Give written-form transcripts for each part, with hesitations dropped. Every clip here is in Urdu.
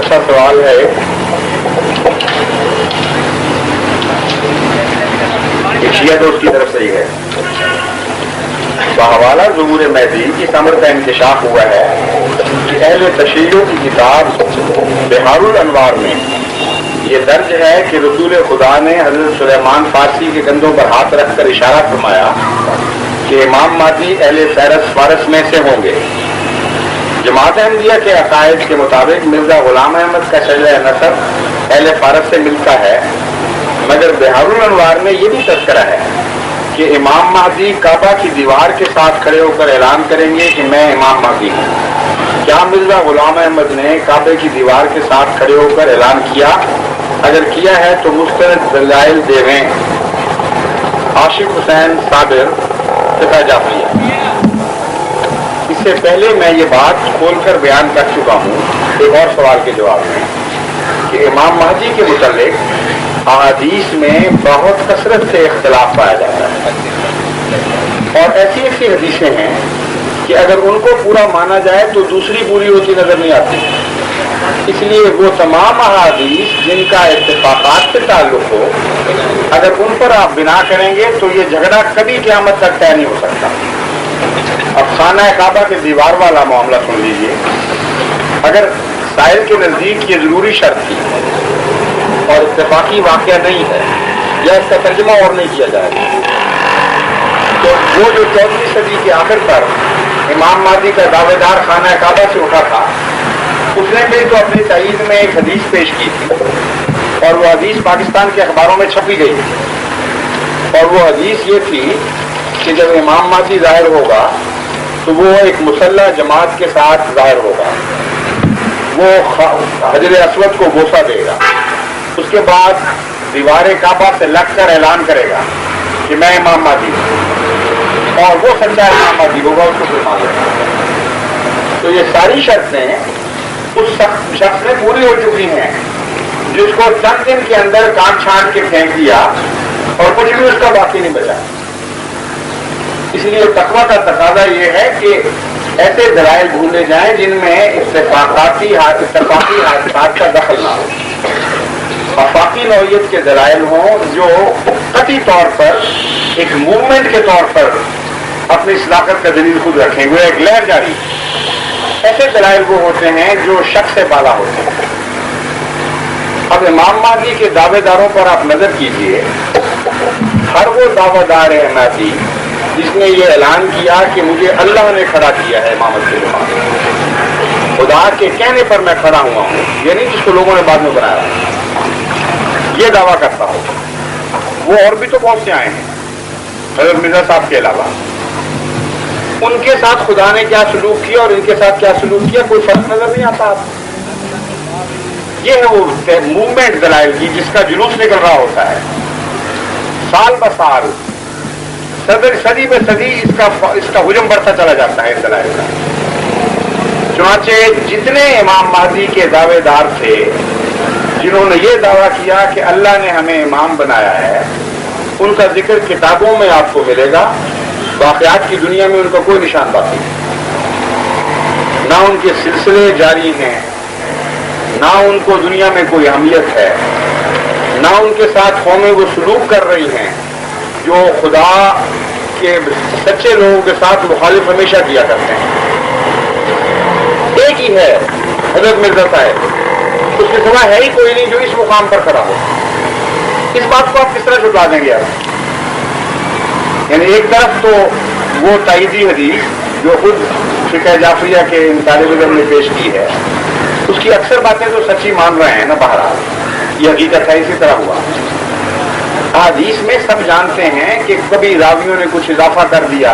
اچھا سوال ہے. شیعہ دوست کی طرف سے ہی ہے. بحوالہ ظہور مہدی اس امر کا انکشاف ہوا ہے کہ اہل تشیع کی کتاب بحار الانوار میں یہ درج ہے کہ رسول خدا نے حضرت سلیمان فارسی کے کندھوں پر ہاتھ رکھ کر اشارہ فرمایا کہ امام مہدی اہل فارس میں سے ہوں گے. جماعت احمدیہ کے عقائد کے مطابق مرزا غلام احمد کا شجرہ نسب اہل فارس سے ملتا ہے، مگر بحار الانوار میں یہ بھی تذکرہ ہے کہ امام مہدی کعبہ کی دیوار کے ساتھ کھڑے ہو کر اعلان کریں گے کہ میں امام مہدی ہوں. کیا مرزا غلام احمد نے کعبے کی دیوار کے ساتھ کھڑے ہو کر اعلان کیا؟ اگر کیا ہے تو مستند دلائل دیویں. عاشق حسین صابر، فقہ جعفریہ. اس سے پہلے میں یہ بات کھول کر بیان کر چکا ہوں ایک اور سوال کے جواب میں کہ امام مہدی کے متعلق احادیث میں بہت کثرت سے اختلاف پایا جاتا ہے، اور ایسی ایسی حدیثیں ہیں کہ اگر ان کو پورا مانا جائے تو دوسری پوری ہوتی نظر نہیں آتی. اس لیے وہ تمام احادیث جن کا اتفاقات سے تعلق ہو، اگر ان پر آپ بنا کریں گے تو یہ جھگڑا کبھی قیامت تک طے نہیں ہو سکتا. اب خانہ کعبہ کے دیوار والا معاملہ سن لیجئے. اگر سائل کے نزدیک یہ ضروری شرط تھی اور اتفاقی واقعہ نہیں ہے یا اس کا ترجمہ اور نہیں کیا جائے تو وہ جو 14ویں صدی کے آخر پر امام مہدی کا دعوے دار خانہ کعبہ سے اٹھا تھا، اس نے بھی تو اپنی تائید میں ایک حدیث پیش کی تھی، اور وہ حدیث پاکستان کے اخباروں میں چھپی گئی تھی. اور وہ حدیث یہ تھی کہ جب امام مہدی ظاہر ہوگا تو وہ ایک مسلح جماعت کے ساتھ ظاہر ہوگا. وہ حجر اسود کو بوسہ دے گا، اس کے بعد دیوار کعبہ سے لگ کر اعلان کرے گا کہ میں امام مہدی ہوں، اور وہ سچا امام مہدی ہوگا، اس کو پھر مان لے گا. تو یہ ساری شرطیں اس شخص میں پوری ہو چکی ہیں جس کو چند دن کے اندر کاٹ چھانٹ کے پھینک دیا اور کچھ بھی اس کا باقی نہیں بچا. اس لیے تقویٰ کا تقاضا یہ ہے کہ ایسے دلائل ڈھونڈے جائیں جن میں اتفاقی حادثات کا دخل نہ ہو، آفاقی نوعیت کے دلائل ہوں جو قطعی طور پر ایک موومنٹ کے طور پر اپنی صداقت کا دلیل خود رکھیں ہوئے ایک لہر جاری. ایسے دلائل وہ ہوتے ہیں جو شک سے بالا ہوتے ہیں. اب امام مہدی کے دعوے داروں پر آپ نظر کیجئے. ہر وہ دعوے دار ہے مہدی جس نے یہ اعلان کیا کہ مجھے اللہ نے کھڑا کیا ہے امامت کے بعد، خدا کے کہنے پر میں کھڑا ہوا ہوں، یہ نہیں جس کو لوگوں نے بعد میں بنایا، یہ دعویٰ کرتا ہوں. وہ اور بھی تو بہت سے آئے ہیں حضرت مرزا صاحب کے علاوہ. ان کے ساتھ خدا نے کیا سلوک کیا اور ان کے ساتھ کیا سلوک کیا کوئی فرق نظر نہیں آتا. یہ ہے وہ موومنٹ دلائل کی جس کا جلوس نکل رہا ہوتا ہے سال ب سال، صدی بہ صدی اس کا حجم بڑھتا چلا جاتا ہے اس دلائل کا. چنانچہ جتنے امام مہدی کے دعوے دار تھے جنہوں نے یہ دعویٰ کیا کہ اللہ نے ہمیں امام بنایا ہے، ان کا ذکر کتابوں میں آپ کو ملے گا، واقعات کی دنیا میں ان کا کوئی نشان باقی نہیں. نہ ان کے سلسلے جاری ہیں، نہ ان کو دنیا میں کوئی اہمیت ہے، نہ ان کے ساتھ قومیں وہ سلوک کر رہی ہیں جو خدا کے سچے لوگوں کے ساتھ مخالف ہمیشہ کیا کرتے ہیں. ایک ہی ہے حضرت مرزا صاحب، اس کے سوا ہے ہی کوئی نہیں جو اس مقام پر کھڑا ہو. اس بات کو آپ کس طرح چھٹوا دیں گے آپ؟ یعنی ایک طرف تو وہ تائیدی حدیث جو خود فقہ جعفریہ کے ان طالب علم نے پیش کی ہے، اس کی اکثر باتیں تو سچی مان رہے ہیں نا، بہرحال یہ حقیقت ہے، اسی طرح ہوا. حدیث میں سب جانتے ہیں کہ کبھی راویوں نے کچھ اضافہ کر دیا،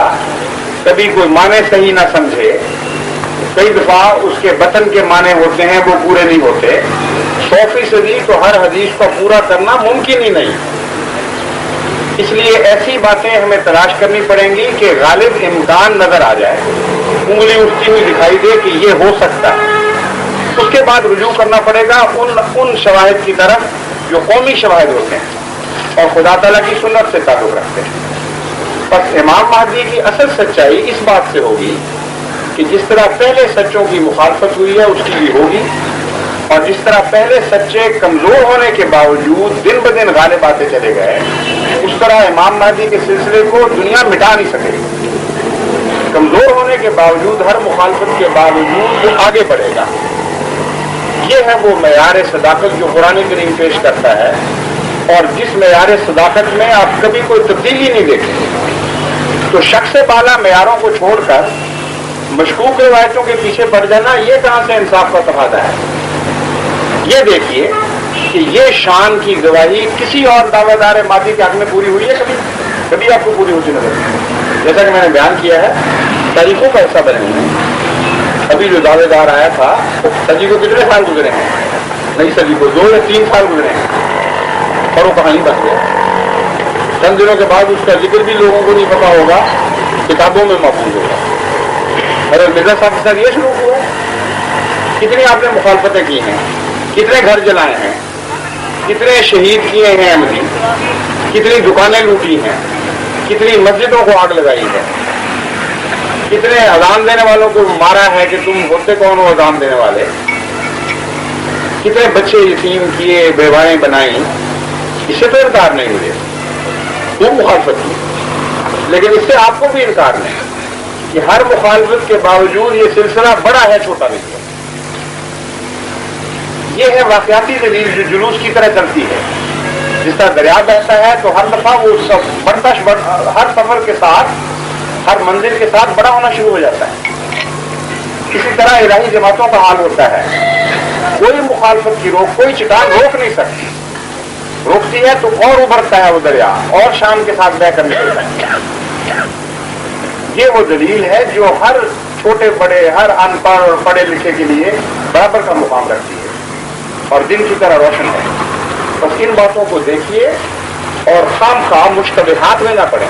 کبھی کوئی معنی صحیح نہ سمجھے، کئی دفعہ اس کے بطن کے معنی ہوتے ہیں وہ پورے نہیں ہوتے. 100% تو ہر حدیث کو پورا کرنا ممکن ہی نہیں. اس لیے ایسی باتیں ہمیں تلاش کرنی پڑیں گی کہ غالب امکان نظر آ جائے، انگلی اٹھتی ہوئی دکھائی دے کہ یہ ہو سکتا ہے. اس کے بعد رجوع کرنا پڑے گا ان شواہد کی طرف جو قومی شواہد ہوتے ہیں اور خدا تعالیٰ کی سنت سے تعلق رکھتے ہیں. بس امام مہدی کی اصل سچائی اس بات سے ہوگی کہ جس طرح پہلے سچوں کی مخالفت ہوئی ہے اس کی بھی ہوگی، اور جس طرح پہلے سچے کمزور ہونے کے باوجود دن بدن غالب آتے چلے گئے، اس طرح امام مہدی کے سلسلے کو دنیا مٹا نہیں سکے گی۔ کمزور ہونے کے باوجود، ہر مخالفت کے باوجود وہ آگے بڑھے گا۔ یہ ہے وہ معیار صداقت جو قرآن کریم پیش کرتا ہے، اور جس معیار صداقت میں آپ کبھی کوئی تبدیلی نہیں دیکھیں۔ تو شخص بالا معیاروں کو چھوڑ کر مشکوک روایتوں کے پیچھے پڑ جانا، یہ کہاں سے انصاف کا تقاضا ہے؟ یہ دیکھیے کہ یہ شان کی گواہی کسی اور دعویٰ دار مادی کے حق میں پوری ہوئی ہے؟ کبھی آپ کو پوری ہوتی نظر؟ جیسا کہ میں نے بیان کیا ہے، تاریخوں کا حصہ بنے ہیں۔ ابھی جو دعوے دار آیا تھا، صدی کو کتنے سال گزرے ہیں؟ نئی صدی کو 2 یا 3 سال گزرے ہیں، اور وہ کہانی بن گیا۔ چند دنوں کے بعد اس کا ذکر بھی لوگوں کو نہیں پتا ہوگا، کتابوں میں محفوظ ہوگا۔ حضرت مرزا صاحب کے ساتھ یہ شروع ہوا، کتنی آپ نے مخالفتیں کی ہیں، کتنے گھر جلائے ہیں، کتنے شہید کیے ہیں احمدی، کتنی دکانیں لوٹی ہیں، کتنی مسجدوں کو آگ لگائی ہے، کتنے اذان دینے والوں کو مارا ہے کہ تم ہوتے کون ہو اذان دینے والے، کتنے بچے یتیم کیے، بیوائیں بنائیں۔ اس سے تو انکار نہیں مجھے، وہ مخالفت کی، لیکن اس سے آپ کو بھی انکار نہیں کہ ہر مخالفت کے باوجود یہ سلسلہ بڑا ہے، چھوٹا نہیں ہے۔ یہ ہے واقعاتی دلیل جو جلوس کی طرح چلتی ہے۔ جس طرح دریا بہتا ہے تو ہر دفعہ وہ ہر سفر کے ساتھ، ہر منزل کے ساتھ بڑا ہونا شروع ہو جاتا ہے۔ اسی طرح الہی جماعتوں کا حال ہوتا ہے، کوئی مخالفت کی روک، کوئی چٹان روک نہیں سکتی، روکتی ہے تو اور ابھرتا ہے وہ دریا، اور شان کے ساتھ بہ کر نکلتا ہے۔ یہ وہ دلیل ہے جو ہر چھوٹے بڑے، ہر ان پڑھ اور پڑھے لکھے کے لیے برابر کا مقام رکھتی ہے اور دن کی طرح روشن ہے۔ بس ان باتوں کو دیکھیے اور خام خواہ مشتبہات میں نہ پڑیں۔